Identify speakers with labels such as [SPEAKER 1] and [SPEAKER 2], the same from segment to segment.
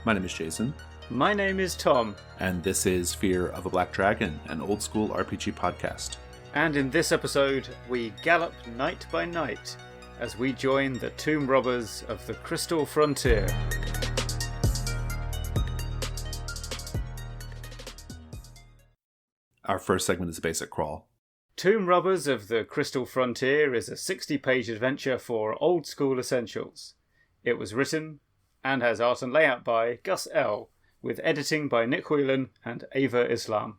[SPEAKER 1] My name is Jason.
[SPEAKER 2] My name is Tom.
[SPEAKER 1] And this is Fear of a Black Dragon, an old school RPG podcast.
[SPEAKER 2] And in this episode, we gallop night by night as we join the tomb robbers of the Crystal Frontier.
[SPEAKER 1] Our first segment is a basic crawl.
[SPEAKER 2] Tomb Robbers of the Crystal Frontier is a 60-page adventure for old school essentials. It was written and has art and layout by Gus L., with editing by Nick Whelan and Ava Islam.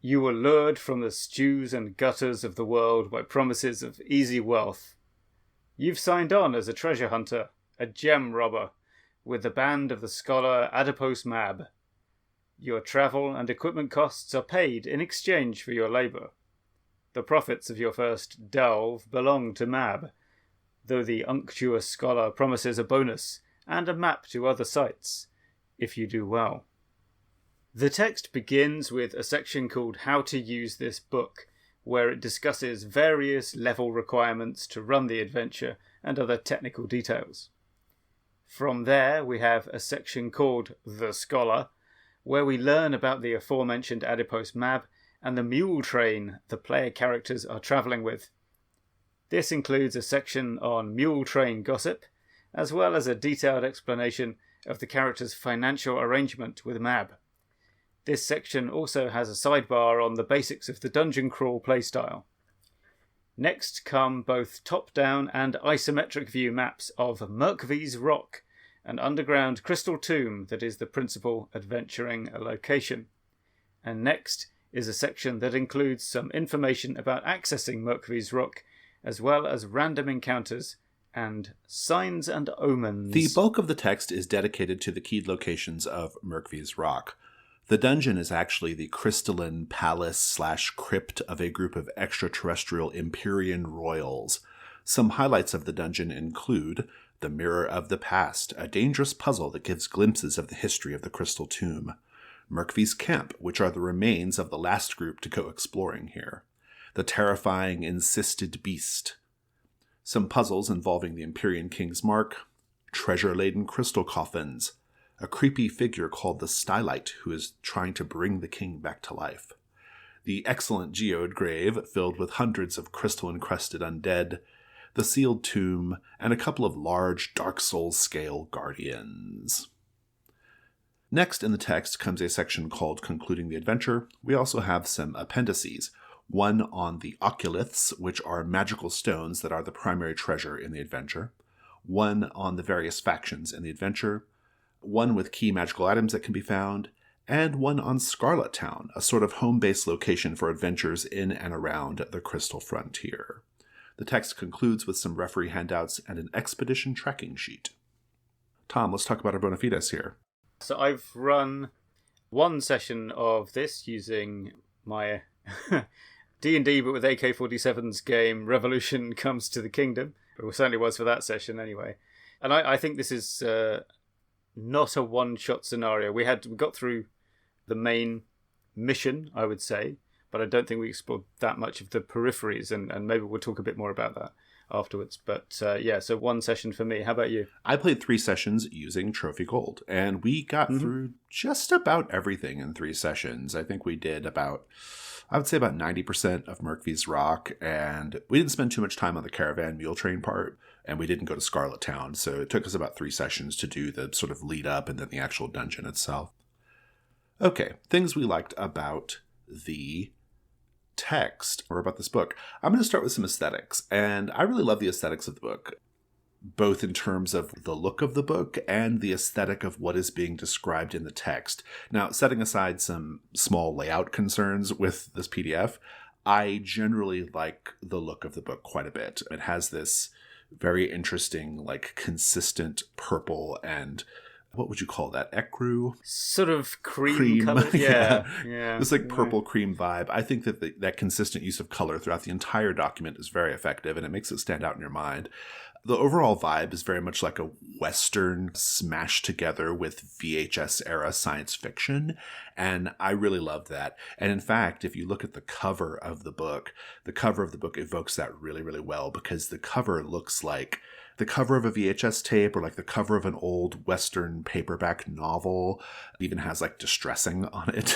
[SPEAKER 2] You were lured from the stews and gutters of the world by promises of easy wealth. You've signed on as a treasure hunter, a gem robber, with the band of the scholar Adipose Mab. Your travel and equipment costs are paid in exchange for your labour. The profits of your first delve belong to Mab, though the unctuous scholar promises a bonus and a map to other sites, if you do well. The text begins with a section called How to Use This Book, where it discusses various level requirements to run the adventure and other technical details. From there, we have a section called The Scholar, where we learn about the aforementioned Adipose Mab and the mule train the player characters are travelling with. This includes a section on mule train gossip, as well as a detailed explanation of the character's financial arrangement with Mab. This section also has a sidebar on the basics of the dungeon crawl playstyle. Next come both top-down and isometric view maps of Merkvi's Rock, an underground crystal tomb that is the principal adventuring location. And next is a section that includes some information about accessing Merkvi's Rock, as well as random encounters and signs and omens.
[SPEAKER 1] The bulk of the text is dedicated to the keyed locations of Merkvi's Rock. The dungeon is actually the crystalline palace/crypt of a group of extraterrestrial Empyrean royals. Some highlights of the dungeon include the Mirror of the Past, a dangerous puzzle that gives glimpses of the history of the Crystal Tomb. Merkvi's Camp, which are the remains of the last group to go exploring here. The terrifying Insisted Beast. Some puzzles involving the Empyrean King's Mark. Treasure-laden crystal coffins. A creepy figure called the Stylite who is trying to bring the king back to life. The excellent geode grave filled with hundreds of crystal-encrusted undead. The sealed tomb, and a couple of large Dark Souls-scale guardians. Next in the text comes a section called Concluding the Adventure. We also have some appendices. One on the Oculiths, which are magical stones that are the primary treasure in the adventure. One on the various factions in the adventure. One with key magical items that can be found. And one on Scarlet Town, a sort of home-based location for adventures in and around the Crystal Frontier. The text concludes with some referee handouts and an expedition tracking sheet. Tom, let's talk about our bona fides here.
[SPEAKER 2] So I've run one session of this using my D&D, but with AK-47's game Revolution Comes to the Kingdom. It certainly was for that session anyway. And I think this is not a one-shot scenario. We got through the main mission, I would say, but I don't think we explored that much of the peripheries, and maybe we'll talk a bit more about that afterwards. But so one session for me. How about you?
[SPEAKER 1] I played 3 sessions using Trophy Gold, and we got through just about everything in 3 sessions. I think we did about 90% of Merkvi's Rock, and we didn't spend too much time on the caravan mule train part, and we didn't go to Scarlet Town, so it took us about 3 sessions to do the sort of lead up and then the actual dungeon itself. Okay, things we liked about the text, or about this book. I'm going to start with some aesthetics, and I really love the aesthetics of the book, both in terms of the look of the book and the aesthetic of what is being described in the text. Now, setting aside some small layout concerns with this PDF, I generally like the look of the book quite a bit. It has this very interesting, consistent purple and what would you call that? Ecru?
[SPEAKER 2] Sort of cream color. Yeah.
[SPEAKER 1] It's purple cream vibe. I think that that consistent use of color throughout the entire document is very effective, and it makes it stand out in your mind. The overall vibe is very much like a Western smashed together with VHS-era science fiction, and I really love that. And in fact, if you look at the cover of the book evokes that really, really well, because the cover looks like the cover of a VHS tape or like the cover of an old Western paperback novel. It even has like distressing on it,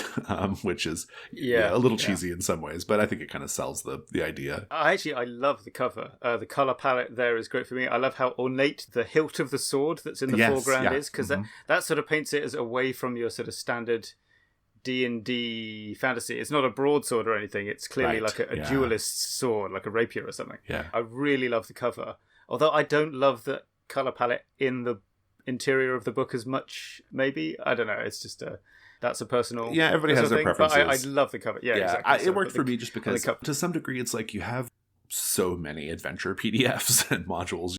[SPEAKER 1] which is a little cheesy in some ways, but I think it kind of sells the idea.
[SPEAKER 2] I love the cover. The color palette there is great for me. I love how ornate the hilt of the sword that's in the foreground is, because that sort of paints it as away from your sort of standard D&D fantasy. It's not a broadsword or anything. It's clearly like a duelist's sword, like a rapier or something.
[SPEAKER 1] Yeah.
[SPEAKER 2] I really love the cover. Although I don't love the color palette in the interior of the book as much, maybe. I don't know. It's just that's a personal...
[SPEAKER 1] Yeah, everybody has their preferences.
[SPEAKER 2] But I love the cover. Yeah, exactly.
[SPEAKER 1] It worked for me just because, to some degree, it's like you have so many adventure PDFs and modules.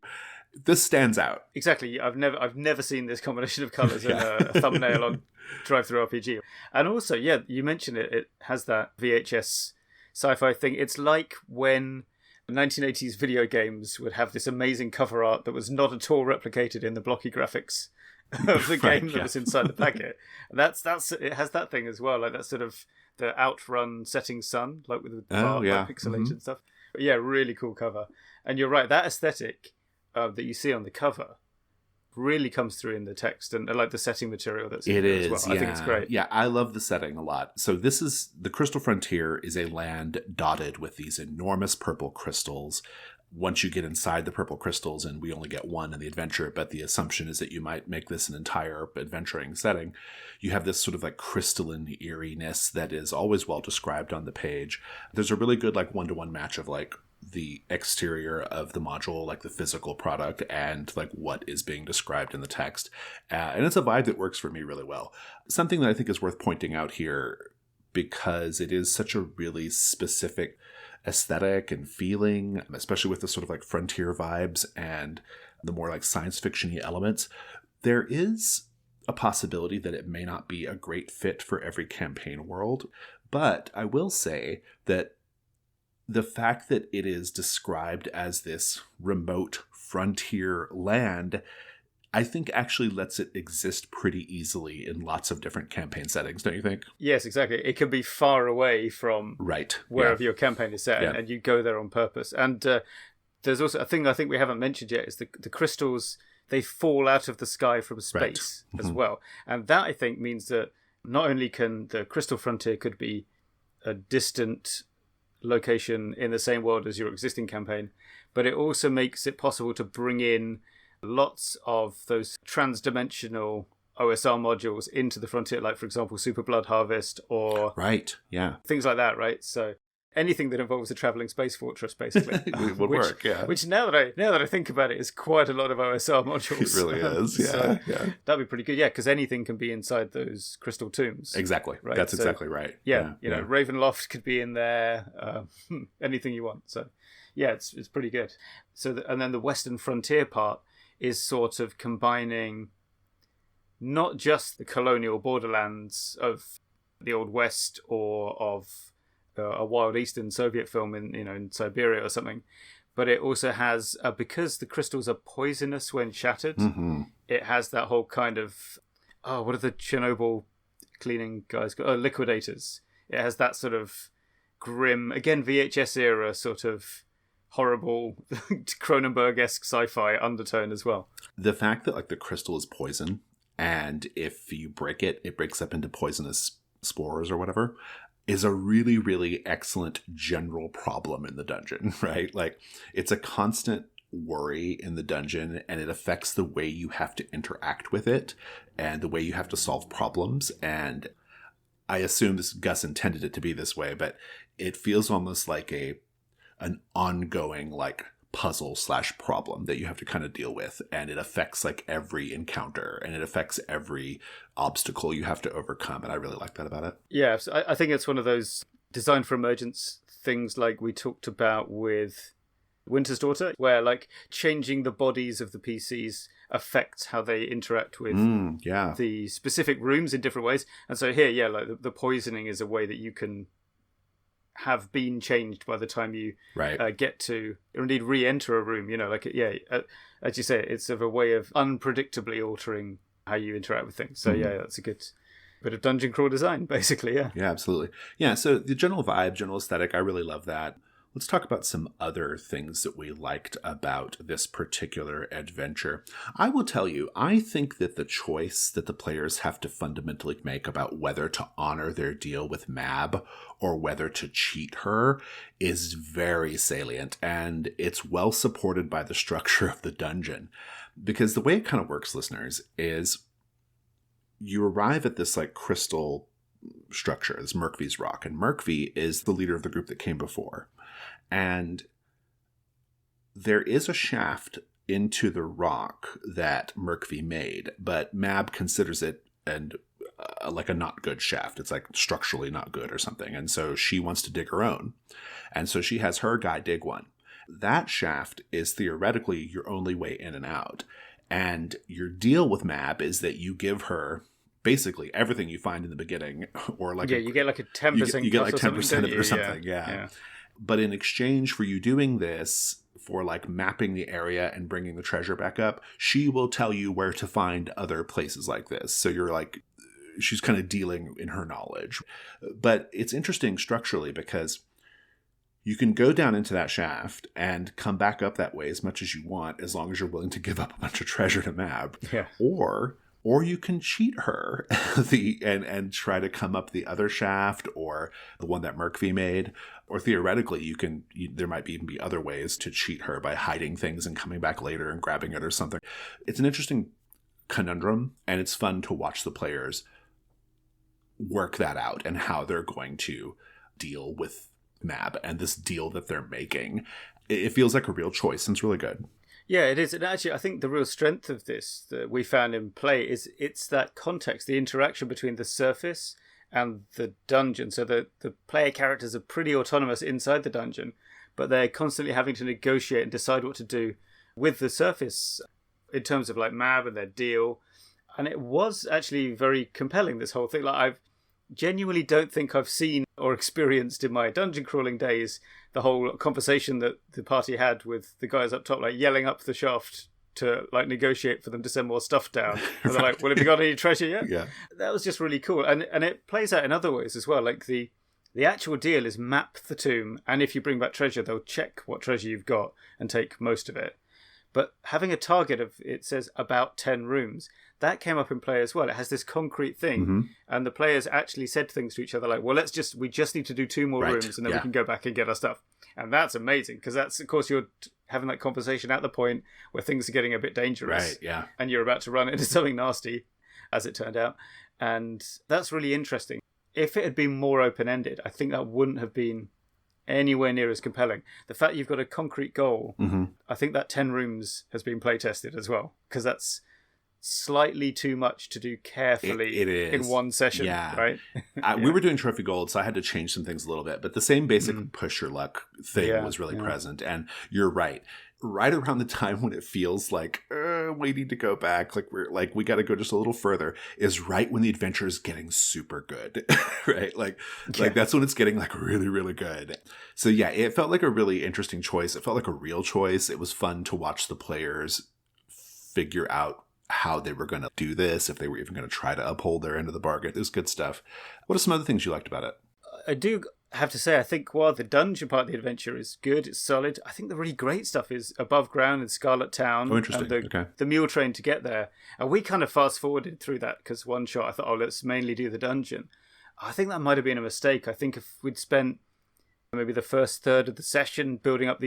[SPEAKER 1] This stands out.
[SPEAKER 2] Exactly. I've never seen this combination of colours in a thumbnail on Drive-Thru RPG. And also, you mentioned it. It has that VHS sci-fi thing. It's like when 1980s video games would have this amazing cover art that was not at all replicated in the blocky graphics of the game that was inside the packet. And that's it has that thing as well, like that sort of the Outrun setting sun, like with the pixelated stuff. But really cool cover. And you're right, that aesthetic that you see on the cover really comes through in the text and like the setting material that's in there as well. I think it's great.
[SPEAKER 1] Yeah, I love the setting a lot. So this is the Crystal Frontier is a land dotted with these enormous purple crystals. Once you get inside the purple crystals, and we only get one in the adventure, but the assumption is that you might make this an entire adventuring setting, you have this sort of like crystalline eeriness that is always well described on the page. There's a really good like one-to-one match of like the exterior of the module, like the physical product, and like what is being described in the text. And it's a vibe that works for me really well. Something that I think is worth pointing out here, because it is such a really specific aesthetic and feeling, especially with the sort of like frontier vibes and the more like science fiction-y elements, there is a possibility that it may not be a great fit for every campaign world. But I will say that the fact that it is described as this remote frontier land, I think actually lets it exist pretty easily in lots of different campaign settings, don't you think?
[SPEAKER 2] Yes, exactly. It can be far away from wherever your campaign is set, and you go there on purpose. And there's also a thing I think we haven't mentioned yet, is the crystals, they fall out of the sky from space as well. And that, I think, means that not only can the Crystal Frontier could be a distant location in the same world as your existing campaign, but it also makes it possible to bring in lots of those trans-dimensional OSR modules into the frontier, like for example Super Blood Harvest or things like that, right? So anything that involves a traveling space fortress, basically,
[SPEAKER 1] it would work.
[SPEAKER 2] Which now that I think about it, is quite a lot of OSR modules.
[SPEAKER 1] It really is.
[SPEAKER 2] That'd be pretty good. Yeah, because anything can be inside those crystal tombs.
[SPEAKER 1] Exactly. Right? That's exactly right.
[SPEAKER 2] Yeah, you know, Ravenloft could be in there. Anything you want. So yeah, it's pretty good. So and then the Western Frontier part is sort of combining not just the colonial borderlands of the Old West or of a Wild Eastern Soviet film in Siberia or something, but it also has, because the crystals are poisonous when shattered, it has that whole kind of, what are the Chernobyl cleaning guys called? Liquidators. It has that sort of grim, again, VHS era sort of horrible Cronenberg-esque sci-fi undertone as well.
[SPEAKER 1] The fact that like the crystal is poison, and if you break it, it breaks up into poisonous spores or whatever, is a really, really excellent general problem in the dungeon, right? Like, it's a constant worry in the dungeon, and it affects the way you have to interact with it and the way you have to solve problems. And I assume Gus intended it to be this way, but it feels almost like an ongoing like puzzle / problem that you have to kind of deal with, and it affects like every encounter, and it affects every obstacle you have to overcome, and I really like that about it.
[SPEAKER 2] Yeah, so I think it's one of those design for emergence things like we talked about with Winter's Daughter, where like changing the bodies of the PCs affects how they interact with the specific rooms in different ways. And so here, like the poisoning is a way that you can have been changed by the time you get to, or indeed re-enter a room, as you say, it's sort of a way of unpredictably altering how you interact with things. So that's a good bit of dungeon crawl design, basically. Yeah,
[SPEAKER 1] absolutely. Yeah, so the general vibe, general aesthetic, I really love that. Let's talk about some other things that we liked about this particular adventure. I will tell you, I think that the choice that the players have to fundamentally make about whether to honor their deal with Mab or whether to cheat her is very salient, and it's well supported by the structure of the dungeon. Because the way it kind of works, listeners, is you arrive at this like crystal structure, this Merkvi's Rock, and Merkvi is the leader of the group that came before. And there is a shaft into the rock that Merkvi made, but Mab considers it like a not good shaft. It's like structurally not good or something. And so she wants to dig her own. And so she has her guy dig one. That shaft is theoretically your only way in and out. And your deal with Mab is that you give her basically everything you find in the beginning, or like
[SPEAKER 2] you get like a 10%.
[SPEAKER 1] You get like 10% of it or
[SPEAKER 2] something.
[SPEAKER 1] something. Yeah. But in exchange for you doing this, for like mapping the area and bringing the treasure back up, she will tell you where to find other places like this. So you're like, she's kind of dealing in her knowledge. But it's interesting structurally because you can go down into that shaft and come back up that way as much as you want, as long as you're willing to give up a bunch of treasure to Mab.
[SPEAKER 2] Yeah.
[SPEAKER 1] Or you can cheat her and try to come up the other shaft, or the one that Merkvi made. Or theoretically, there might even be other ways to cheat her by hiding things and coming back later and grabbing it or something. It's an interesting conundrum, and it's fun to watch the players work that out and how they're going to deal with Mab and this deal that they're making. It feels like a real choice, and it's really good.
[SPEAKER 2] Yeah, it is. And actually, I think the real strength of this that we found in play is it's that context, the interaction between the surface and the dungeon. So the player characters are pretty autonomous inside the dungeon, but they're constantly having to negotiate and decide what to do with the surface in terms of like Mab and their deal. And it was actually very compelling, this whole thing. Like, I genuinely don't think I've seen or experienced in my dungeon crawling days the whole conversation that the party had with the guys up top, like yelling up the shaft to like negotiate for them to send more stuff down. And they're like, well, have you got any treasure yet?
[SPEAKER 1] Yeah.
[SPEAKER 2] That was just really cool. And it plays out in other ways as well. Like the actual deal is map the tomb, and if you bring back treasure, they'll check what treasure you've got and take most of it. But having a target of, it says about 10 rooms, that came up in play as well. It has this concrete thing, and the players actually said things to each other like, well, we just need to do 2 more rooms, and then we can go back and get our stuff. And that's amazing, because that's, of course, you're having that conversation at the point where things are getting a bit dangerous.
[SPEAKER 1] Right, yeah.
[SPEAKER 2] And you're about to run into something nasty, as it turned out. And that's really interesting. If it had been more open-ended, I think that wouldn't have been anywhere near as compelling. The fact you've got a concrete goal, I think that 10 rooms has been play tested as well, because that's slightly too much to do carefully
[SPEAKER 1] it is.
[SPEAKER 2] In one session, right?
[SPEAKER 1] We were doing trophy gold, so I had to change some things a little bit, but the same basic push your luck thing was really present. And you're right around the time when it feels like we need to go back, like we got to go just a little further, is right when the adventure is getting super good. Right, like that's when it's getting like really, really good. So yeah, it felt like a really interesting choice. It felt like a real choice. It was fun to watch the players figure out how they were going to do this, if they were even going to try to uphold their end of the bargain. It was good stuff. What are some other things you liked about it?
[SPEAKER 2] I do have to say, I think while the dungeon part of the adventure is good, it's solid, I think the really great stuff is above ground in Scarlet Town.
[SPEAKER 1] Oh, interesting.
[SPEAKER 2] And the mule train to get there. And we kind of fast forwarded through that because one shot I thought, let's mainly do the dungeon. I think that might have been a mistake. I think if we'd spent maybe the first third of the session building up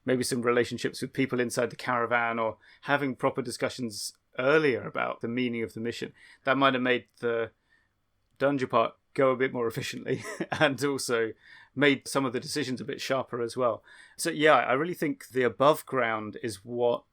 [SPEAKER 2] maybe some relationships with people inside the caravan, or having proper discussions earlier about the meaning of the mission, that might have made the dungeon part go a bit more efficiently and also made some of the decisions a bit sharper as well. So yeah, I really think the above ground is what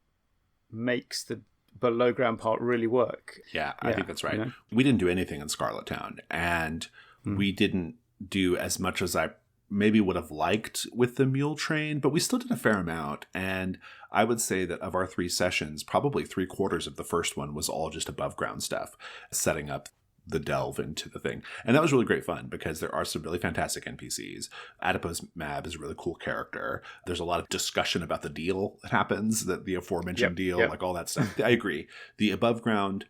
[SPEAKER 2] makes the below ground part really work.
[SPEAKER 1] Yeah, I think that's right. You know? We didn't do anything in Scarlet Town, and we didn't do as much as I maybe would have liked with the mule train, but we still did a fair amount. And I would say that of our 3 sessions, probably 3/4 of the first one was all just above ground stuff, setting up the delve into the thing. And that was really great fun because there are some really fantastic NPCs. Adipose Mab is a really cool character. There's a lot of discussion about the deal that happens, the aforementioned deal, like all that stuff. I agree. The above ground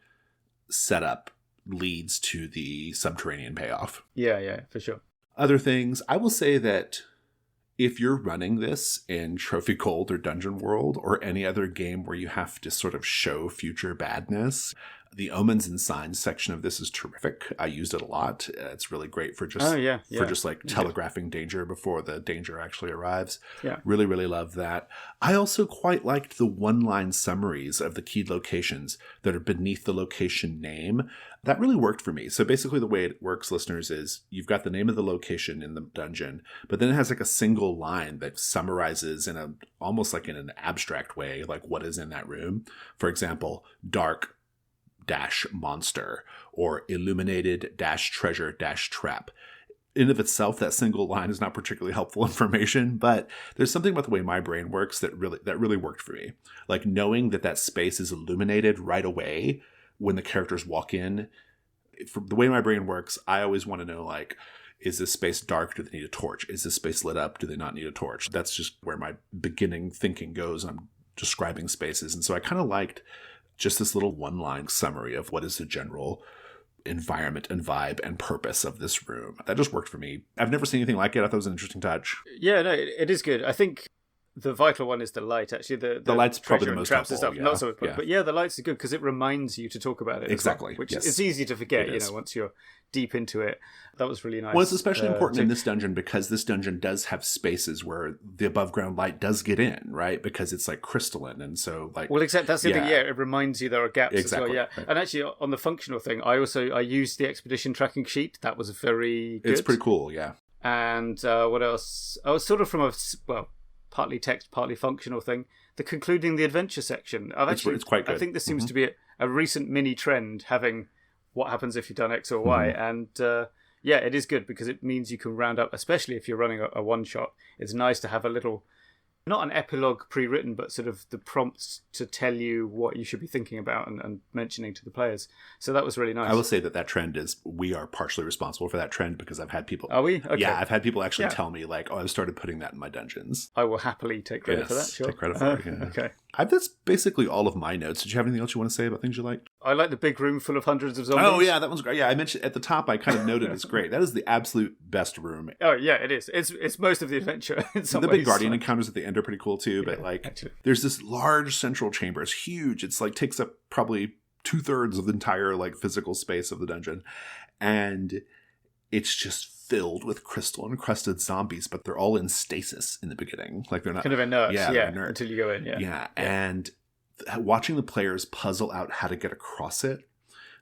[SPEAKER 1] setup leads to the subterranean payoff.
[SPEAKER 2] Yeah, for sure.
[SPEAKER 1] Other things, I will say that if you're running this in Trophy Gold or Dungeon World or any other game where you have to sort of show future badness, the omens and signs section of this is terrific. I used it a lot. It's really great for just like telegraphing danger before the danger actually arrives.
[SPEAKER 2] Yeah.
[SPEAKER 1] Really, really love that. I also quite liked the one-line summaries of the keyed locations that are beneath the location name. That really worked for me. So basically the way it works, listeners, is you've got the name of the location in the dungeon, but then it has like a single line that summarizes almost like in an abstract way, like what is in that room. For example, dark -monster or illuminated -treasure -trap. In of itself, that single line is not particularly helpful information, but there's something about the way my brain works that really worked for me. Like knowing that space is illuminated right away when the characters walk in. For the way my brain works, I always want to know, like, is this space dark? Do they need a torch? Is this space lit up? Do they not need a torch? That's just where my beginning thinking goes. I'm describing spaces. And so I kind of liked just this little one-line summary of what is the general environment and vibe and purpose of this room. That just worked for me. I've never seen anything like it. I thought it was an interesting touch.
[SPEAKER 2] Yeah, no, it is good. I think the vital one is the light, actually. The
[SPEAKER 1] light's probably the most helpful.
[SPEAKER 2] Stuff,
[SPEAKER 1] yeah.
[SPEAKER 2] not so much,
[SPEAKER 1] yeah.
[SPEAKER 2] But yeah, the lights are good because it reminds you to talk about it.
[SPEAKER 1] Exactly.
[SPEAKER 2] Which
[SPEAKER 1] yes.
[SPEAKER 2] it's easy to forget, once you're deep into it. That was really nice.
[SPEAKER 1] Well, it's especially important in this dungeon because this dungeon does have spaces where the above ground light does get in, right? Because it's like crystalline. And so like...
[SPEAKER 2] Well, except that's the thing, it reminds you there are gaps
[SPEAKER 1] exactly,
[SPEAKER 2] as well, yeah. Right. And actually on the functional thing, I used the expedition tracking sheet. That was very good.
[SPEAKER 1] It's pretty cool, yeah.
[SPEAKER 2] And what else? I was sort of from partly text, partly functional thing. The concluding the adventure section.
[SPEAKER 1] It's quite good.
[SPEAKER 2] I think this seems to be a recent mini trend, having what happens if you've done X or Y. And it is good because it means you can round up, especially if you're running a one-shot. It's nice to have a little, not an epilogue pre-written, but sort of the prompts to tell you what you should be thinking about and mentioning to the players. So that was really nice.
[SPEAKER 1] I will say that trend we are partially responsible for that trend because I've had people...
[SPEAKER 2] Are we? Okay.
[SPEAKER 1] Yeah, I've had people actually tell me like, I've started putting that in my dungeons.
[SPEAKER 2] I will happily take credit for that, sure.
[SPEAKER 1] Take credit for it, yeah.
[SPEAKER 2] Okay.
[SPEAKER 1] That's basically all of my notes. Did you have anything else you want to say about things you liked?
[SPEAKER 2] I like the big room full of hundreds of zombies.
[SPEAKER 1] Oh, yeah, that one's great. Yeah, I mentioned at the top, I kind of noted it's great. That is the absolute best room.
[SPEAKER 2] Oh, yeah, it is. It's most of the adventure in some ways.
[SPEAKER 1] The big Guardian encounters at the end are pretty cool, too. But, there's this large central chamber. It's huge. It's, takes up probably 2/3 of the entire, physical space of the dungeon. And it's just filled with crystal-encrusted zombies, but they're all in stasis in the beginning. They're not...
[SPEAKER 2] Kind of inert,
[SPEAKER 1] inert.
[SPEAKER 2] Until you go in,
[SPEAKER 1] Yeah, and watching the players puzzle out how to get across it,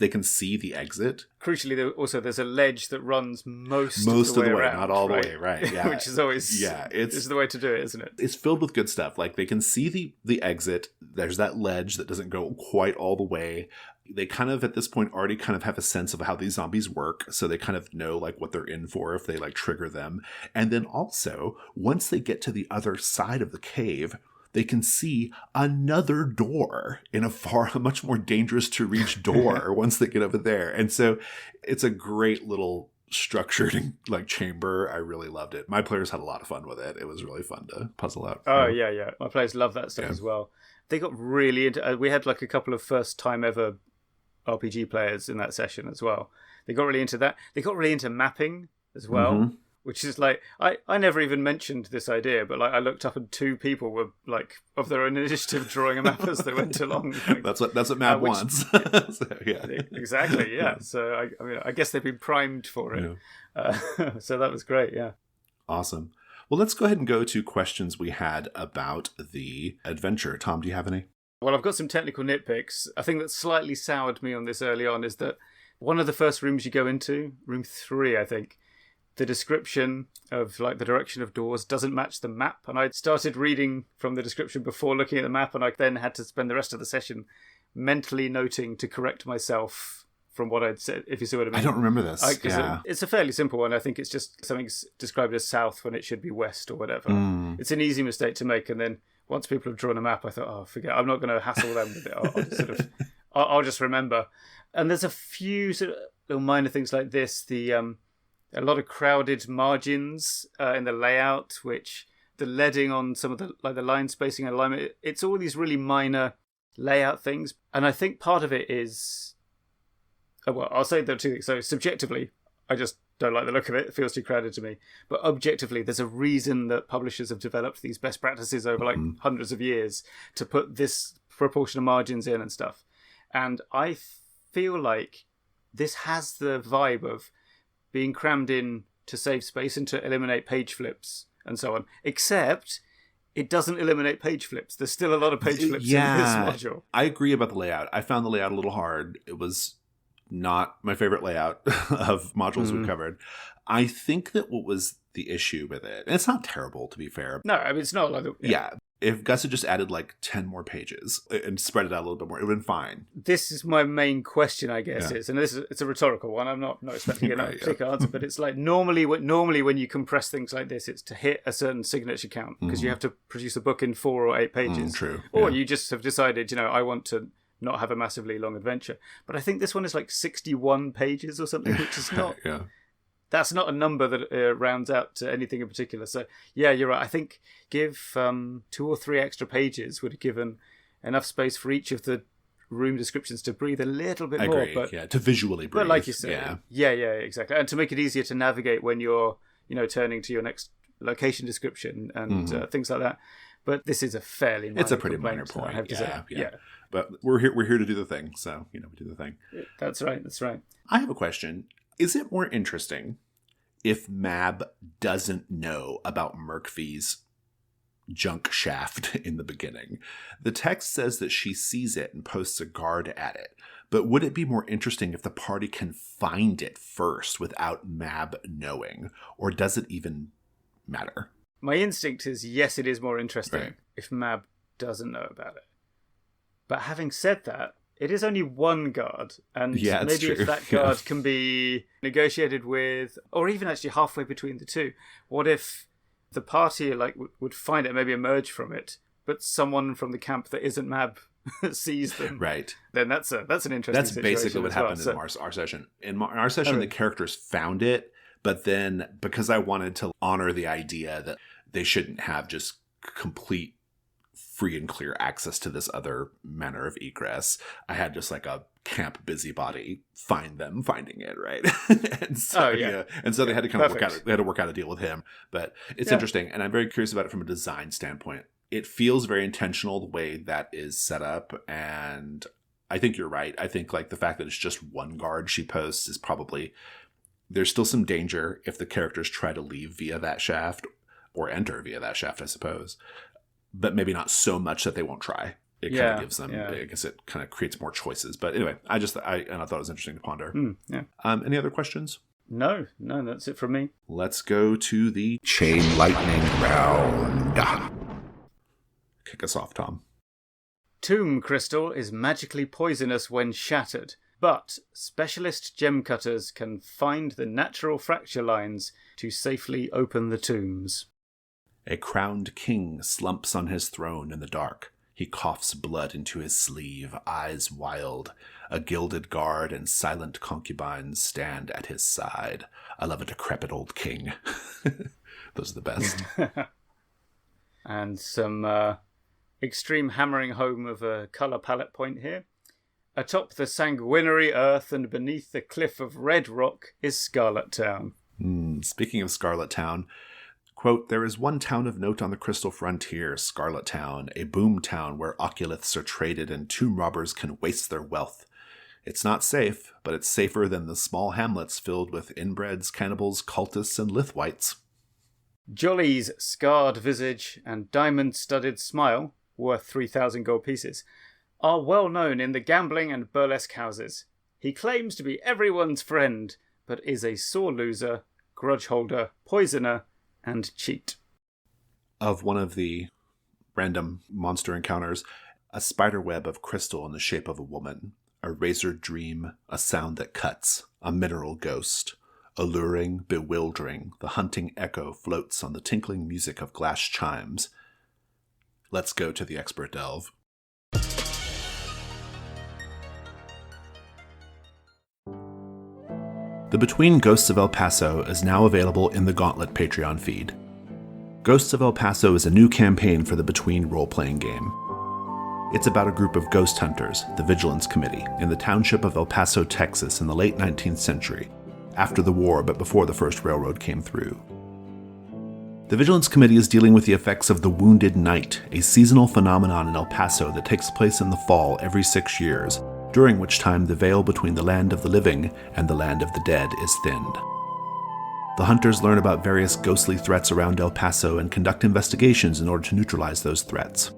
[SPEAKER 1] they can see the exit.
[SPEAKER 2] Crucially, also there's a ledge that runs most of the way around,
[SPEAKER 1] not all the way, right? Yeah,
[SPEAKER 2] which is always it's the way to do it, isn't it?
[SPEAKER 1] It's filled with good stuff. They can see the exit. There's that ledge that doesn't go quite all the way. They kind of at this point already kind of have a sense of how these zombies work, so they kind of know what they're in for if they trigger them. And then also once they get to the other side of the cave, they can see another door in a much more dangerous to reach door once they get over there. And so it's a great little structured chamber. I really loved it. My players had a lot of fun with it. It was really fun to puzzle out.
[SPEAKER 2] Oh, yeah. My players love that stuff as well. They got really into... we had a couple of first time ever RPG players in that session as well. They got really into that. They got really into mapping as well. Which is I never even mentioned this idea, but I looked up and 2 people were of their own initiative drawing a map as they went along.
[SPEAKER 1] That's what Matt wants.
[SPEAKER 2] So, yeah. Exactly, yeah. So I guess they've been primed for it. Yeah. So that was great, yeah.
[SPEAKER 1] Awesome. Well, let's go ahead and go to questions we had about the adventure. Tom, do you have any?
[SPEAKER 2] Well, I've got some technical nitpicks. I think that slightly soured me on this early on is that one of the first rooms you go into, room 3, I think, the description of the direction of doors doesn't match the map. And I started reading from the description before looking at the map, and I then had to spend the rest of the session mentally noting to correct myself from what I'd said, if you see what I mean.
[SPEAKER 1] I don't remember this.
[SPEAKER 2] It's a fairly simple one. I think it's just something's described as south when it should be west or whatever. It's an easy mistake to make. And then once people have drawn a map, I thought, forget, I'm not going to hassle them with it. I'll just remember. And there's a few sort of little minor things like this. A lot of crowded margins in the layout, which the leading on some of the line spacing and alignment, it's all these really minor layout things. And I think part of it is, well, I'll say there are 2 things. So subjectively, I just don't like the look of it. It feels too crowded to me. But objectively, there's a reason that publishers have developed these best practices over like hundreds of years to put this proportion of margins in and stuff. And I feel like this has the vibe of being crammed in to save space and to eliminate page flips and so on. Except it doesn't eliminate page flips. There's still a lot of page flips in this module.
[SPEAKER 1] I agree about the layout. I found the layout a little hard. It was not my favorite layout of modules we've covered. I think that what was the issue with it, and it's not terrible to be fair.
[SPEAKER 2] No, I mean, it's not like...
[SPEAKER 1] Yeah. If Gus had just added like 10 more pages and spread it out a little bit more, it would have been fine.
[SPEAKER 2] This is my main question, I guess, it's a rhetorical one. I'm not expecting a particular answer, but it's like normally when you compress things like this, it's to hit a certain signature count because you have to produce a book in 4 or 8 pages.
[SPEAKER 1] True.
[SPEAKER 2] Or you just have decided, I want to not have a massively long adventure. But I think this one is like 61 pages or something, which is not... That's not a number that rounds out to anything in particular. So, yeah, you're right. I think give 2 or 3 extra pages would have given enough space for each of the room descriptions to breathe a little bit more.
[SPEAKER 1] But, to visually breathe.
[SPEAKER 2] But like you said, yeah, exactly. And to make it easier to navigate when you're, turning to your next location description and things like that. But this is a fairly minor
[SPEAKER 1] It's a pretty minor point.
[SPEAKER 2] I have to say. Yeah.
[SPEAKER 1] But we're here to do the thing. So, we do the thing.
[SPEAKER 2] That's right.
[SPEAKER 1] I have a question. Is it more interesting if Mab doesn't know about Murkvy's junk shaft in the beginning? The text says that she sees it and posts a guard at it. But would it be more interesting if the party can find it first without Mab knowing? Or does it even matter?
[SPEAKER 2] My instinct is yes, it is more interesting if Mab doesn't know about it. But having said that, it is only one guard, and maybe if that guard can be negotiated with, or even actually halfway between the two, what if the party would find it, maybe emerge from it, but someone from the camp that isn't Mab sees them?
[SPEAKER 1] Right.
[SPEAKER 2] Then that's an interesting.
[SPEAKER 1] That's basically what happened in our session. In our session, the characters found it, but then because I wanted to honor the idea that they shouldn't have just complete free and clear access to this other manner of egress, I had just like a camp busybody find them finding it, right? And so, they had to kind of work out a deal with him. But it's interesting, and I'm very curious about it from a design standpoint. It feels very intentional the way that is set up, and I think you're right. I think like the fact that it's just one guard she posts is probably, there's still some danger if the characters try to leave via that shaft or enter via that shaft, I suppose. But maybe not so much that they won't try. It kind of gives them, I guess it kind of creates more choices. But anyway, I thought it was interesting to ponder. Any other questions?
[SPEAKER 2] No, that's it from me.
[SPEAKER 1] Let's go to the Chain Lightning round. Kick us off, Tom.
[SPEAKER 2] Tomb crystal is magically poisonous when shattered, but specialist gem cutters can find the natural fracture lines to safely open the tombs.
[SPEAKER 1] A crowned king slumps on his throne in the dark. He coughs blood into his sleeve, eyes wild. A gilded guard and silent concubines stand at his side. I love a decrepit old king. Those are the best.
[SPEAKER 2] And some extreme hammering home of a colour palette point here. Atop the sanguinary earth and beneath the cliff of red rock is Scarlet Town.
[SPEAKER 1] Speaking of Scarlet Town, quote, there is one town of note on the Crystal Frontier, Scarlet Town, a boom town where oculiths are traded and tomb robbers can waste their wealth. It's not safe, but it's safer than the small hamlets filled with inbreds, cannibals, cultists, and lithwites.
[SPEAKER 2] Jolly's scarred visage and diamond-studded smile, worth 3,000 gold pieces, are well known in the gambling and burlesque houses. He claims to be everyone's friend, but is a sore loser, grudge holder, poisoner, and cheat.
[SPEAKER 1] Of one of the random monster encounters, a spider web of crystal in the shape of a woman, a razored dream, a sound that cuts, a mineral ghost. Alluring, bewildering, the hunting echo floats on the tinkling music of glass chimes. Let's go to the expert delve. The Between Ghosts of El Paso is now available in the Gauntlet Patreon feed. Ghosts of El Paso is a new campaign for the Between role-playing game. It's about a group of ghost hunters, the Vigilance Committee, in the township of El Paso, Texas in the late 19th century, after the war but before the first railroad came through. The Vigilance Committee is dealing with the effects of the Wounded Knight, a seasonal phenomenon in El Paso that takes place in the fall every 6 years, during which time the veil between the land of the living and the land of the dead is thinned. The hunters learn about various ghostly threats around El Paso and conduct investigations in order to neutralize those threats.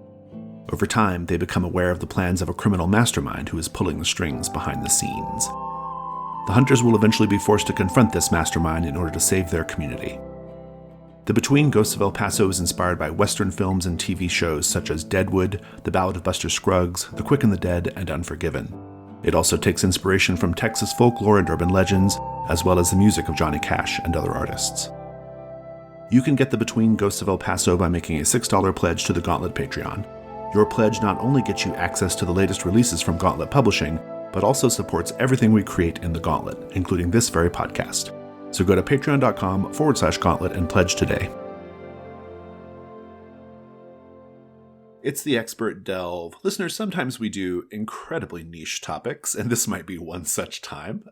[SPEAKER 1] Over time, they become aware of the plans of a criminal mastermind who is pulling the strings behind the scenes. The hunters will eventually be forced to confront this mastermind in order to save their community. The Between Ghosts of El Paso is inspired by Western films and TV shows such as Deadwood, The Ballad of Buster Scruggs, The Quick and the Dead, and Unforgiven. It also takes inspiration from Texas folklore and urban legends, as well as the music of Johnny Cash and other artists. You can get The Between Ghosts of El Paso by making a $6 pledge to the Gauntlet Patreon. Your pledge not only gets you access to the latest releases from Gauntlet Publishing, but also supports everything we create in the Gauntlet, including this very podcast. So go to patreon.com/gauntlet and pledge today. It's the Expert Delve. Listeners, sometimes we do incredibly niche topics, and this might be one such time.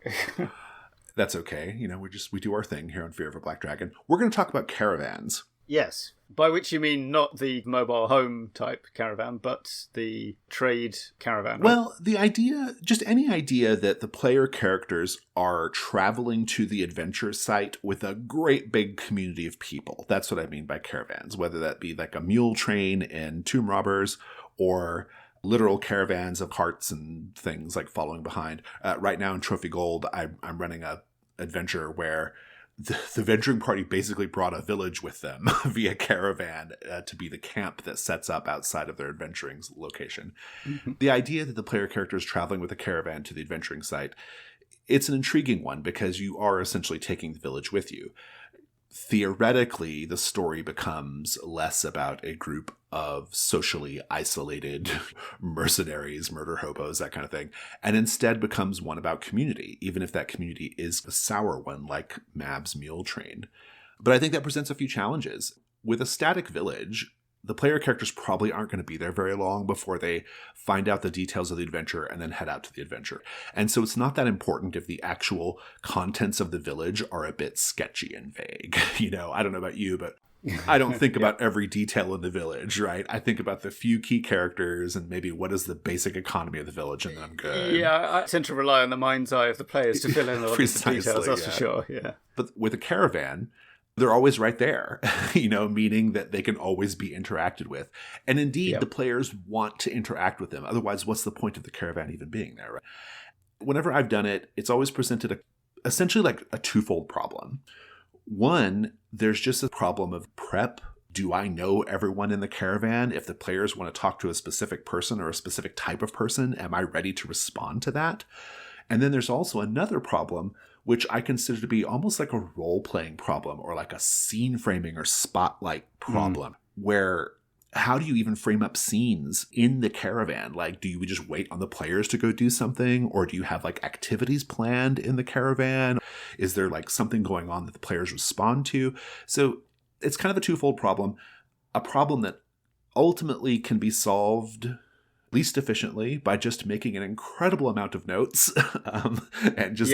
[SPEAKER 1] That's okay. We do our thing here on Fear of a Black Dragon. We're going to talk about caravans.
[SPEAKER 2] Yes, by which you mean not the mobile home type caravan, but the trade caravan. Right?
[SPEAKER 1] Well, the idea, just any idea that the player characters are traveling to the adventure site with a great big community of people. That's what I mean by caravans, whether that be like a mule train in Tomb Robbers or literal caravans of carts and things like following behind. Right now in Trophy Gold, I'm running a adventure where the venturing party basically brought a village with them via caravan to be the camp that sets up outside of their adventuring location. Mm-hmm. The idea that the player character is traveling with a caravan to the adventuring site, it's an intriguing one because you are essentially taking the village with you. Theoretically, the story becomes less about a group of socially isolated mercenaries, murder hobos, that kind of thing, and instead becomes one about community, even if that community is a sour one like Mab's Mule Train. But I think that presents a few challenges. With a static village, the player characters probably aren't going to be there very long before they find out the details of the adventure and then head out to the adventure. And so it's not that important if the actual contents of the village are a bit sketchy and vague. I don't know about you, but I don't think about every detail in the village, right? I think about the few key characters and maybe what is the basic economy of the village, and then I'm good.
[SPEAKER 2] Yeah, I tend to rely on the mind's eye of the players to fill in a lot of the details, that's for sure, yeah.
[SPEAKER 1] But with a caravan, they're always right there, meaning that they can always be interacted with. And indeed, the players want to interact with them. Otherwise, what's the point of the caravan even being there, right? Whenever I've done it, it's always presented essentially like a twofold problem. One, there's just a problem of prep. Do I know everyone in the caravan? If the players want to talk to a specific person or a specific type of person, am I ready to respond to that? And then there's also another problem, which I consider to be almost like a role-playing problem or like a scene framing or spotlight problem, where how do you even frame up scenes in the caravan? Like, do you just wait on the players to go do something? Or do you have like activities planned in the caravan? Is there like something going on that the players respond to? So it's kind of a twofold problem, a problem that ultimately can be solved least efficiently by just making an incredible amount of notes and just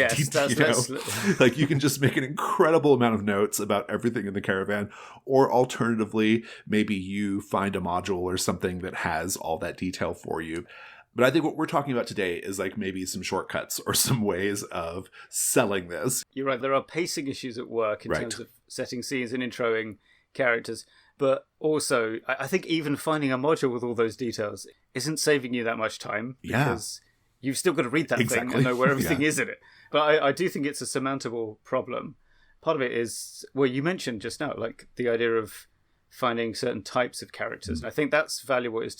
[SPEAKER 1] like you can just make an incredible amount of notes about everything in the caravan, or alternatively maybe you find a module or something that has all that detail for you. But I think what we're talking about today is like maybe some shortcuts or some ways of selling this.
[SPEAKER 2] You're right, there are pacing issues at work in terms of setting scenes and introing characters. But also, I think even finding a module with all those details isn't saving you that much time, because you've still got to read that thing and know where everything is in it. But I do think it's a surmountable problem. Part of it is, well, you mentioned just now, like the idea of finding certain types of characters. And I think that's valuable, is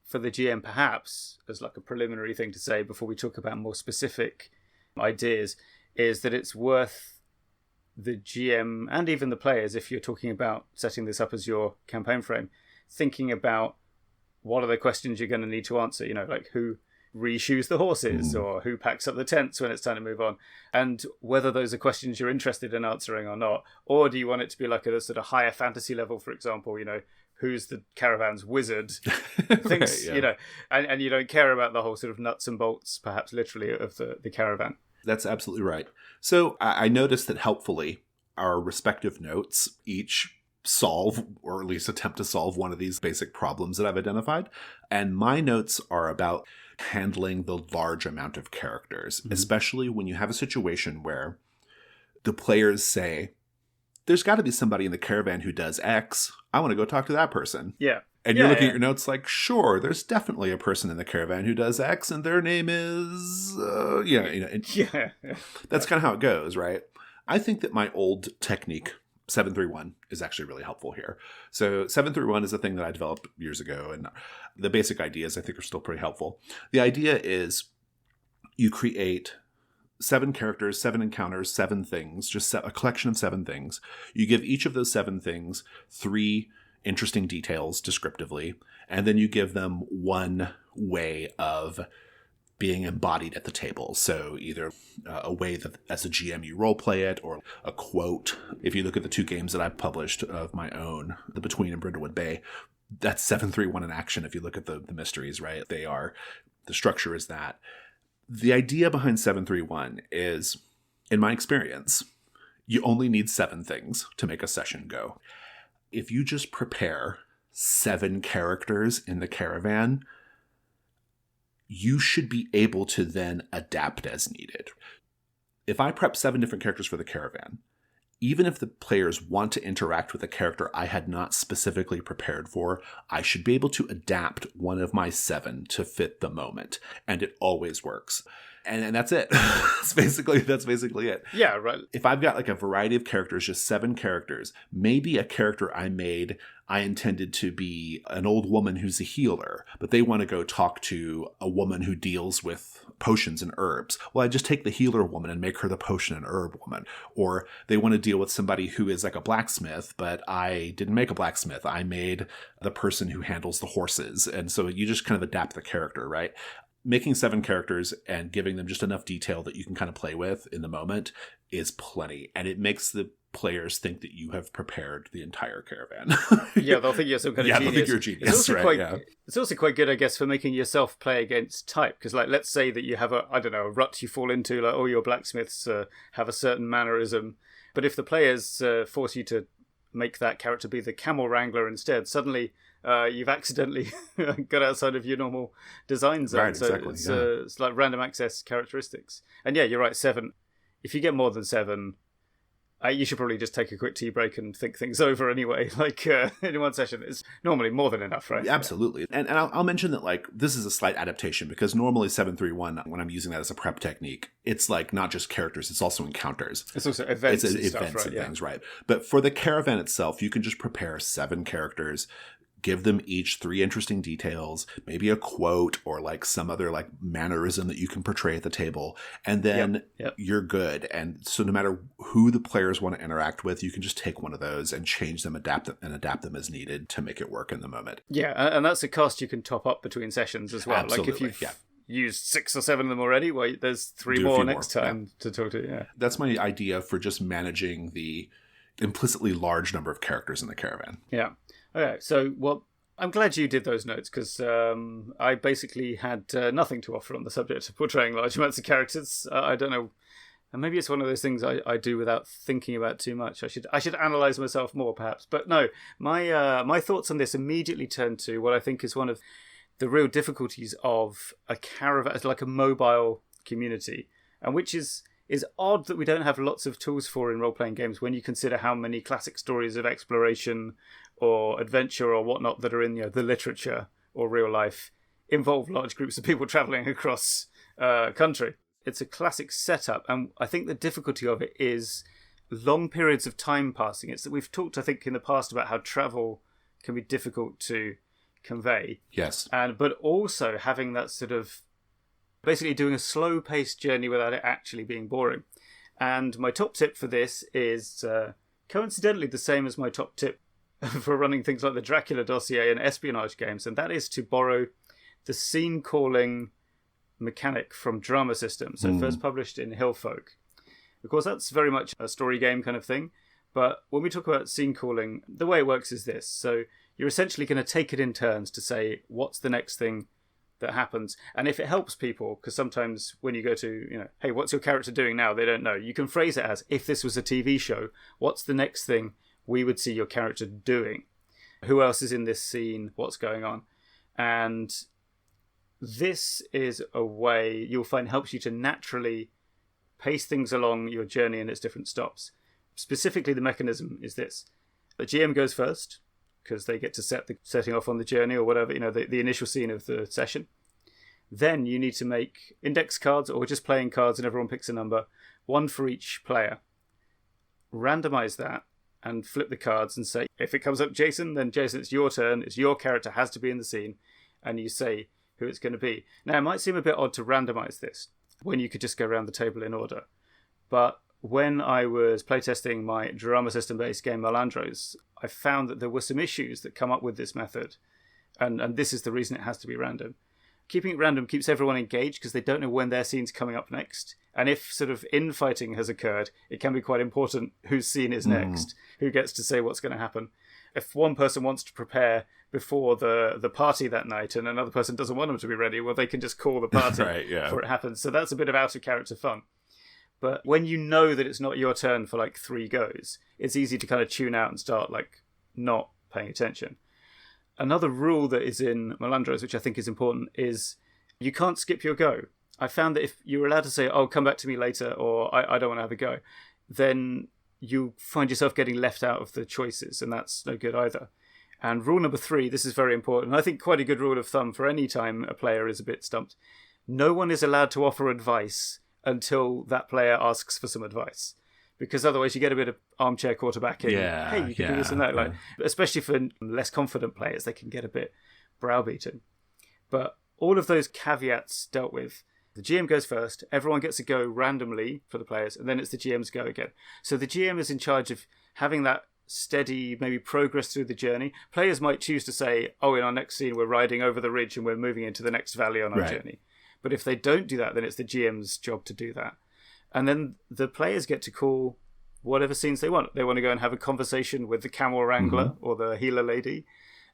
[SPEAKER 2] for the GM perhaps, as like a preliminary thing to say before we talk about more specific ideas, is that it's worth the GM and even the players, if you're talking about setting this up as your campaign frame, thinking about what are the questions you're going to need to answer, like who reshoes the horses or who packs up the tents when it's time to move on, and whether those are questions you're interested in answering or not. Or do you want it to be like a sort of higher fantasy level, for example, who's the Caravans wizard, thinks,
[SPEAKER 1] Right, yeah.
[SPEAKER 2] and you don't care about the whole sort of nuts and bolts, perhaps literally, of the caravan.
[SPEAKER 1] That's absolutely right. So I noticed that helpfully, our respective notes each solve, or at least attempt to solve, one of these basic problems that I've identified. And my notes are about handling the large amount of characters, especially when you have a situation where the players say, there's got to be somebody in the caravan who does X. I want to go talk to that person.
[SPEAKER 2] Yeah.
[SPEAKER 1] And you're looking at your notes like, sure, there's definitely a person in the caravan who does X, and their name is, That's kind of how it goes, right? I think that my old technique, 731, is actually really helpful here. So 731 is a thing that I developed years ago, and the basic ideas I think are still pretty helpful. The idea is you create 7 characters, 7 encounters, 7 things, just a collection of 7 things. You give each of those 7 things 3 interesting details descriptively, and then you give them one way of being embodied at the table. So either a way that as a GM you role play it, or a quote. If you look at the 2 games that I've published of my own, The Between and Brindlewood Bay, that's 731 in action. If you look at the mysteries, right? The structure is that. The idea behind 731 is, in my experience, you only need 7 things to make a session go. If you just prepare 7 characters in the caravan, you should be able to then adapt as needed. If I prep 7 different characters for the caravan, even if the players want to interact with a character I had not specifically prepared for, I should be able to adapt one of my 7 to fit the moment. And it always works. And that's it. That's basically it.
[SPEAKER 2] Yeah, right.
[SPEAKER 1] If I've got like a variety of characters, just 7 characters, maybe a character I intended to be an old woman who's a healer, but they want to go talk to a woman who deals with potions and herbs. Well, I just take the healer woman and make her the potion and herb woman. Or they want to deal with somebody who is like a blacksmith, but I didn't make a blacksmith. I made the person who handles the horses. And so you just kind of adapt the character, right? Making 7 characters and giving them just enough detail that you can kind of play with in the moment is plenty. And it makes the players think that you have prepared the entire caravan.
[SPEAKER 2] Yeah, they'll think you're some kind of genius.
[SPEAKER 1] They'll think you're a genius,
[SPEAKER 2] It's also quite good, I guess, for making yourself play against type. Because, like, let's say that you have a rut you fall into, like, your blacksmiths have a certain mannerism. But if the players force you to make that character be the camel wrangler instead, suddenly you've accidentally got outside of your normal design zone.
[SPEAKER 1] Right,
[SPEAKER 2] so
[SPEAKER 1] exactly,
[SPEAKER 2] it's like random access characteristics. And yeah, you're right, 7. If you get more than 7, you should probably just take a quick tea break and think things over anyway. Like in one session, it's normally more than enough, right?
[SPEAKER 1] Absolutely. And I'll mention that like this is a slight adaptation because normally 731, when I'm using that as a prep technique, it's like not just characters, it's also encounters.
[SPEAKER 2] It's also events,
[SPEAKER 1] things, right? But for the caravan itself, you can just prepare 7 characters, give them each 3 interesting details, maybe a quote or like some other like mannerism that you can portray at the table, and then you're good. And so no matter who the players want to interact with, you can just take one of those and change them, adapt them as needed to make it work in the moment.
[SPEAKER 2] Yeah, and that's a cost you can top up between sessions as well.
[SPEAKER 1] Absolutely,
[SPEAKER 2] like if you've used 6 or 7 of them already, well, there's 3 more next time to talk to. Yeah,
[SPEAKER 1] that's my idea for just managing the implicitly large number of characters in the caravan.
[SPEAKER 2] Yeah. Okay, so, well, I'm glad you did those notes because I basically had nothing to offer on the subject of portraying large amounts of characters. I don't know, and maybe it's one of those things I do without thinking about too much. I should analyse myself more, perhaps. But no, my thoughts on this immediately turn to what I think is one of the real difficulties of a caravan, like a mobile community, and which is odd that we don't have lots of tools for in role-playing games when you consider how many classic stories of exploration or adventure or whatnot that are in the literature or real life involve large groups of people travelling across country. It's a classic setup, and I think the difficulty of it is long periods of time passing. It's that we've talked, I think, in the past about how travel can be difficult to convey.
[SPEAKER 1] Yes.
[SPEAKER 2] But also having that sort of basically doing a slow-paced journey without it actually being boring. And my top tip for this is coincidentally the same as my top tip for running things like the Dracula dossier and espionage games, and that is to borrow the scene calling mechanic from Drama System. So first published in Hillfolk. Of course, that's very much a story game kind of thing. But when we talk about scene calling, the way it works is this. So you're essentially going to take it in turns to say, what's the next thing that happens? And if it helps people, because sometimes when you go to, hey, what's your character doing now? They don't know. You can phrase it as, if this was a TV show, what's the next thing we would see your character doing? Who else is in this scene? What's going on? And this is a way you'll find helps you to naturally pace things along your journey in its different stops. Specifically, the mechanism is this. The GM goes first, because they get to setting off on the journey or whatever, the initial scene of the session. Then you need to make index cards or just playing cards, and everyone picks a number, one for each player. Randomize that and flip the cards and say, if it comes up Jason, then Jason, it's your turn. It's your character has to be in the scene, and you say who it's going to be. Now, it might seem a bit odd to randomize this when you could just go around the table in order. But when I was playtesting my drama system-based game Malandros, I found that there were some issues that come up with this method. And this is the reason it has to be random. Keeping it random keeps everyone engaged because they don't know when their scene's coming up next. And if sort of infighting has occurred, it can be quite important whose scene is next, who gets to say what's going to happen. If one person wants to prepare before the party that night and another person doesn't want them to be ready, well, they can just call the party before it happens. So that's a bit of out-of-character fun. But when you know that it's not your turn for like 3 goes, it's easy to kind of tune out and start like not paying attention. Another rule that is in Malandros, which I think is important, is you can't skip your go. I found that if you're allowed to say, oh, come back to me later, or I don't want to have a go, then you find yourself getting left out of the choices, and that's no good either. And rule number 3, this is very important, and I think quite a good rule of thumb for any time a player is a bit stumped. No one is allowed to offer advice until that player asks for some advice. Because otherwise you get a bit of armchair quarterbacking.
[SPEAKER 1] Yeah,
[SPEAKER 2] hey, you can do this and that. Like, especially for less confident players, they can get a bit browbeaten. But all of those caveats dealt with. The GM goes first, everyone gets to go randomly for the players, and then it's the GM's go again. So the GM is in charge of having that steady, maybe progress through the journey. Players might choose to say, oh, in our next scene, we're riding over the ridge and we're moving into the next valley on our journey. But if they don't do that, then it's the GM's job to do that. And then the players get to call whatever scenes they want. They want to go and have a conversation with the camel wrangler or the healer lady,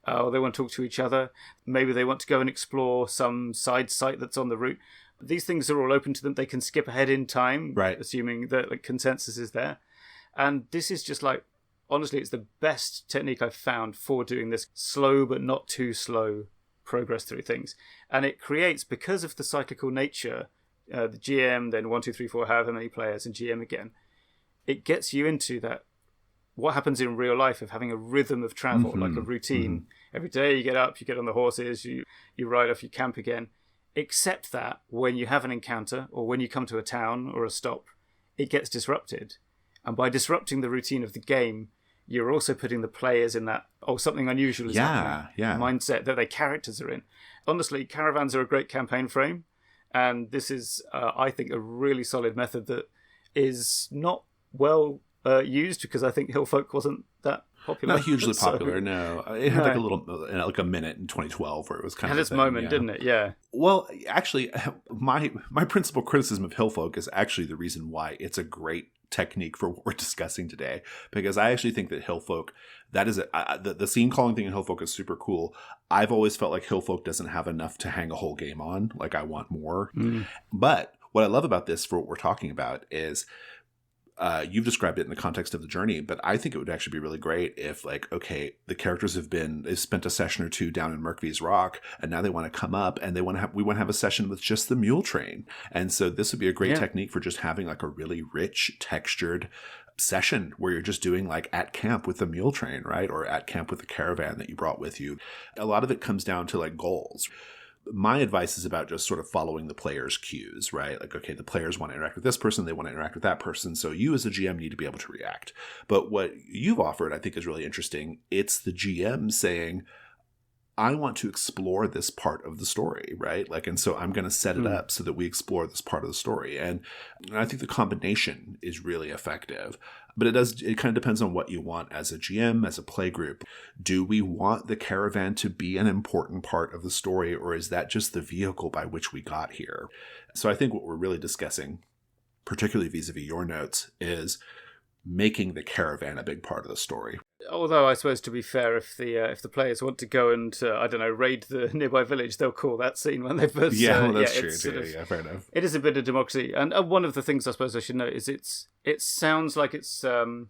[SPEAKER 2] or they want to talk to each other. Maybe they want to go and explore some side site that's on the route. These things are all open to them. They can skip ahead in time, assuming that like, consensus is there. And this is just like, honestly, it's the best technique I've found for doing this slow but not too slow progress through things. And it creates, because of the cyclical nature, the GM, then 1, 2, 3, 4, however many players, and GM again, it gets you into that, what happens in real life of having a rhythm of travel, like a routine. Every day you get up, you get on the horses, you ride off, you camp again. Except that when you have an encounter or when you come to a town or a stop, it gets disrupted. And by disrupting the routine of the game, you're also putting the players in that, oh, something unusual is happening mindset that their characters are in. Honestly, Caravans are a great campaign frame. And this is, I think, a really solid method that is not well used because I think Hillfolk wasn't that popular.
[SPEAKER 1] Not hugely popular, no. It had like a minute in 2012 where it was kind of...
[SPEAKER 2] Had its moment, didn't it? Yeah.
[SPEAKER 1] Well, actually, my principal criticism of Hillfolk is actually the reason why it's a great technique for what we're discussing today, because I actually think that Hillfolk, that is the scene calling thing in Hillfolk is super cool. I've always felt like Hillfolk doesn't have enough to hang a whole game on. Like, I want more. But what I love about this for what we're talking about is you've described it in the context of the journey, but I think it would actually be really great if, like, okay, the characters they've spent a session or 2 down in Murphy's Rock, and now they want to come up and we want to have a session with just the mule train. And so this would be a great technique for just having like a really rich, textured session where you're just doing like at camp with the mule train, right? Or at camp with the caravan that you brought with you. A lot of it comes down to like goals. My advice is about just sort of following the players' cues, right? Like, okay, the players want to interact with this person, they want to interact with that person, so you as a GM need to be able to react. But what you've offered, I think, is really interesting. It's the GM saying, I want to explore this part of the story, right? Like, and so I'm going to set it up so that we explore this part of the story. And I think the combination is really effective. But it kind of depends on what you want as a GM, as a play group. Do we want the caravan to be an important part of the story, or is that just the vehicle by which we got here? So I think what we're really discussing, particularly vis-a-vis your notes, is making the caravan a big part of the story.
[SPEAKER 2] Although I suppose, to be fair, if the players want to go and I don't know, raid the nearby village, they'll call that scene when they first.
[SPEAKER 1] That's true. Fair enough.
[SPEAKER 2] It is a bit of democracy, and one of the things I suppose I should note is it sounds like it's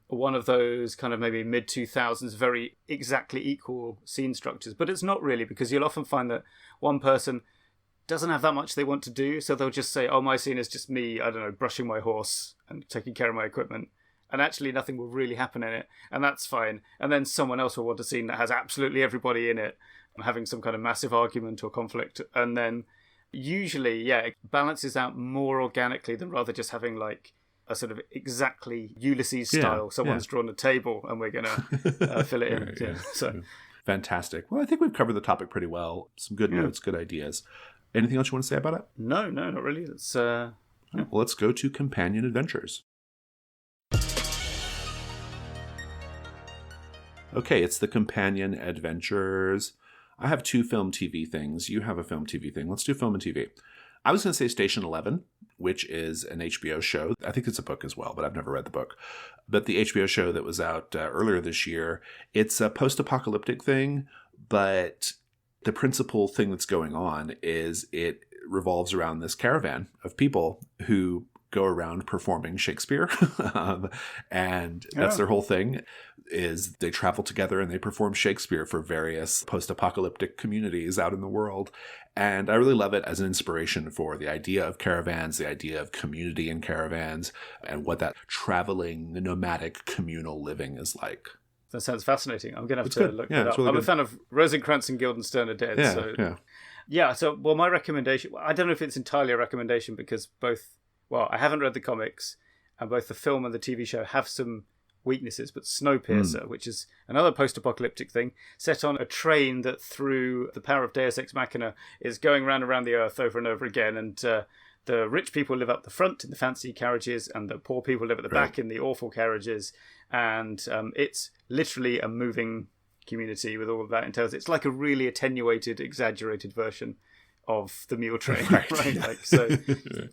[SPEAKER 2] one of those kind of maybe mid-2000s very exactly equal scene structures, but it's not really, because you'll often find that one person doesn't have that much they want to do, so they'll just say, "Oh, my scene is just me, I don't know, brushing my horse and taking care of my equipment." And actually nothing will really happen in it, and that's fine. And then someone else will want a scene that has absolutely everybody in it, having some kind of massive argument or conflict. And then usually, it balances out more organically than rather just having like a sort of exactly Ulysses style. Someone's drawn a table and we're going to fill it in. So
[SPEAKER 1] fantastic. Well, I think we've covered the topic pretty well. Some good notes, good ideas. Anything else you want to say about it?
[SPEAKER 2] No, not really. It's,
[SPEAKER 1] well, let's go to companion adventures. Okay, it's the companion adventures. I have 2 film TV things. You have a film TV thing. Let's do film and TV. I was going to say Station 11, which is an HBO show. I think it's a book as well, but I've never read the book. But the HBO show that was out earlier this year, it's a post-apocalyptic thing, but the principal thing that's going on is it revolves around this caravan of people who go around performing Shakespeare. And that's their whole thing, is they travel together and they perform Shakespeare for various post-apocalyptic communities out in the world. And I really love it as an inspiration for the idea of caravans, the idea of community in caravans, and what that traveling, nomadic, communal living is like.
[SPEAKER 2] That sounds fascinating. I'm going to have to look it up.
[SPEAKER 1] Really
[SPEAKER 2] I'm
[SPEAKER 1] good.
[SPEAKER 2] a fan of Rosencrantz and Guildenstern are Dead. So my recommendation, I don't know if it's entirely a recommendation, because I haven't read the comics, and both the film and the TV show have some weaknesses, but Snowpiercer, which is another post-apocalyptic thing, set on a train that, through the power of Deus Ex Machina, is going round and around the earth over and over again, and the rich people live up the front in the fancy carriages, and the poor people live at the back in the awful carriages, and it's literally a moving community with all of that entails. It's like a really attenuated, exaggerated version of the mule train, right? So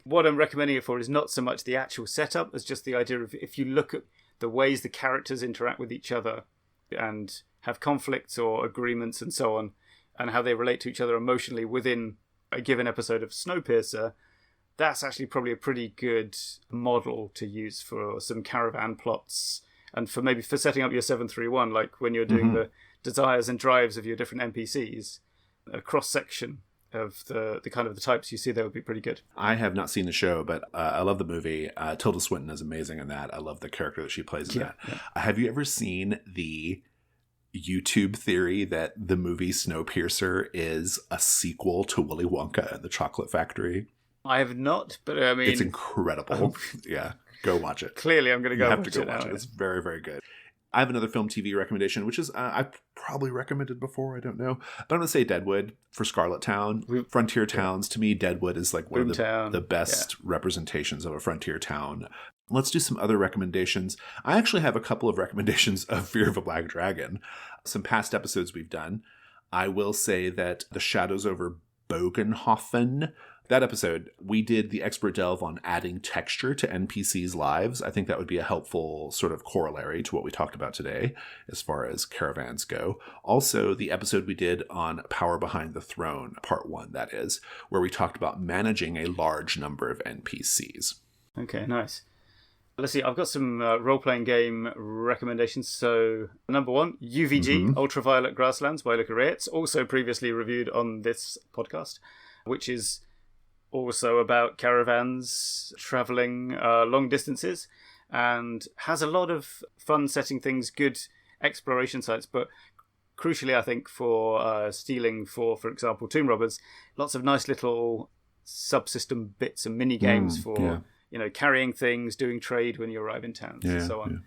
[SPEAKER 2] what I'm recommending it for is not so much the actual setup as just the idea of, if you look at the ways the characters interact with each other and have conflicts or agreements and so on, and how they relate to each other emotionally within a given episode of Snowpiercer, that's actually probably a pretty good model to use for some caravan plots, and for setting up your 731, like when you're doing the desires and drives of your different NPCs, a cross-section of the kind of the types you see there would be pretty good.
[SPEAKER 1] I have not seen the show, but I love the movie. Tilda Swinton is amazing in that. I love the character that she plays in that. Have you ever seen the YouTube theory that the movie Snowpiercer is a sequel to Willy Wonka and the Chocolate Factory?
[SPEAKER 2] I have not, but I mean,
[SPEAKER 1] it's incredible. Go watch it.
[SPEAKER 2] Clearly, I'm going to go.
[SPEAKER 1] You have to go watch it. It's very, very good. I have another film TV recommendation, which is I've probably recommended before. I don't know. But I'm going to say Deadwood for Scarlet Town. Frontier towns, to me, Deadwood is like one of the best representations of a frontier town. Let's do some other recommendations. I actually have a couple of recommendations of Fear of a Black Dragon. Some past episodes we've done. I will say that The Shadows over Bogenhofen, that episode, we did the expert delve on adding texture to NPCs' lives. I think that would be a helpful sort of corollary to what we talked about today as far as caravans go. Also, the episode we did on Power Behind the Throne, part 1, that is, where we talked about managing a large number of NPCs.
[SPEAKER 2] Okay, nice. Let's see, I've got some role-playing game recommendations. So, number 1, UVG, Ultraviolet Grasslands by Luca Reyes, also previously reviewed on this podcast, which is also about caravans traveling long distances, and has a lot of fun setting things, good exploration sites, but crucially, I think, for stealing, for example, Tomb Robbers, lots of nice little subsystem bits and mini games for carrying things, doing trade when you arrive in towns, and so on.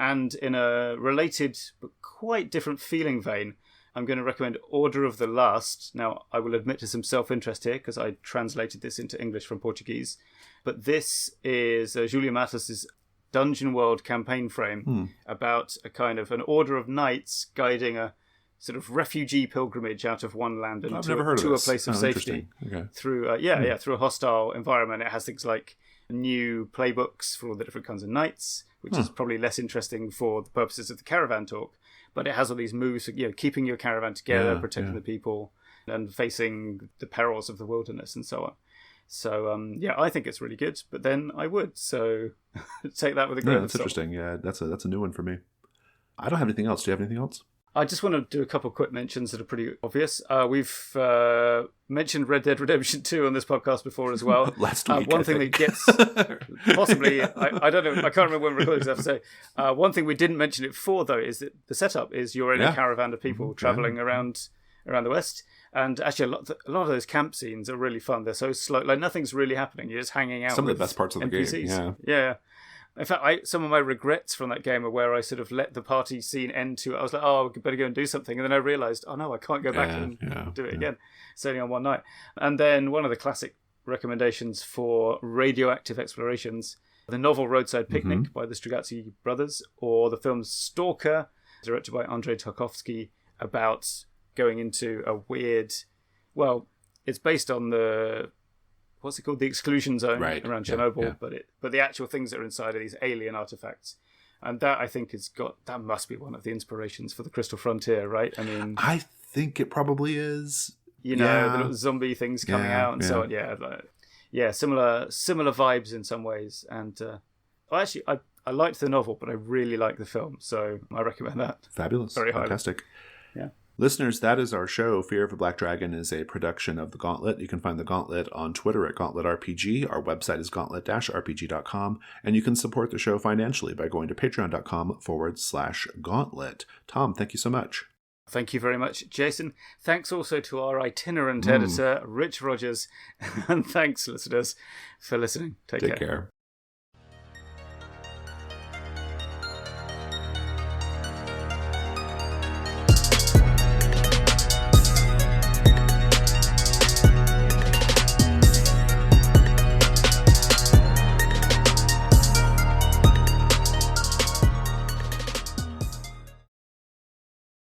[SPEAKER 2] And in a related but quite different feeling vein, I'm going to recommend Order of the Last. Now, I will admit to some self-interest here, because I translated this into English from Portuguese. But this is Julia Matos' Dungeon World campaign frame about a kind of an order of knights guiding a sort of refugee pilgrimage out of one land and to a place of safety through through a hostile environment. It has things like new playbooks for all the different kinds of knights, which is probably less interesting for the purposes of the caravan talk. but it has all these moves, keeping your caravan together, protecting the
[SPEAKER 1] yeah.
[SPEAKER 2] people, and facing the perils of the wilderness and so on. So, I think it's really good, but then I would. So take that with a grain of
[SPEAKER 1] That's
[SPEAKER 2] salt.
[SPEAKER 1] interesting. Yeah, that's a new one for me. I don't have anything else. Do you have anything else?
[SPEAKER 2] I just want to do a couple of quick mentions that are pretty obvious. We've mentioned Red Dead Redemption 2 on this podcast before as well.
[SPEAKER 1] Last week,
[SPEAKER 2] one thing that gets possibly, I don't know, I can't remember when we recorded this, I have to say. One thing we didn't mention it for, though, is that the setup is you're in a caravan of people traveling around the West. And actually, a lot of those camp scenes are really fun. They're so slow, like nothing's really happening. You're just hanging out.
[SPEAKER 1] Some
[SPEAKER 2] with
[SPEAKER 1] of the best parts of the
[SPEAKER 2] NPCs.
[SPEAKER 1] game.
[SPEAKER 2] Yeah. In fact, some of my regrets from that game are where I sort of let the party scene end to. I was like, oh, I better go and do something, and then I realised, oh no, I can't go back and do it again. It's only on one night. And then one of the classic recommendations for radioactive explorations: the novel Roadside Picnic by the Strugatsky brothers, or the film Stalker, directed by Andrei Tarkovsky, about going into a weird. Well, it's based on the. What's it called? The exclusion zone around Chernobyl, but the actual things that are inside are these alien artifacts, and that I think that must be one of the inspirations for the Crystal Frontier, right? I mean,
[SPEAKER 1] I think it probably is.
[SPEAKER 2] The little zombie things coming out and so on. Similar vibes in some ways. And I liked the novel, but I really like the film, so I recommend that.
[SPEAKER 1] Fabulous,
[SPEAKER 2] very highly.
[SPEAKER 1] Fantastic.
[SPEAKER 2] Yeah.
[SPEAKER 1] Listeners, that is our show. Fear of a Black Dragon is a production of The Gauntlet. You can find The Gauntlet on Twitter at GauntletRPG. Our website is gauntlet-rpg.com. And you can support the show financially by going to patreon.com/gauntlet. Tom, thank you so much.
[SPEAKER 2] Thank you very much, Jason. Thanks also to our itinerant editor, Rich Rogers. And thanks, listeners, for listening. Take care.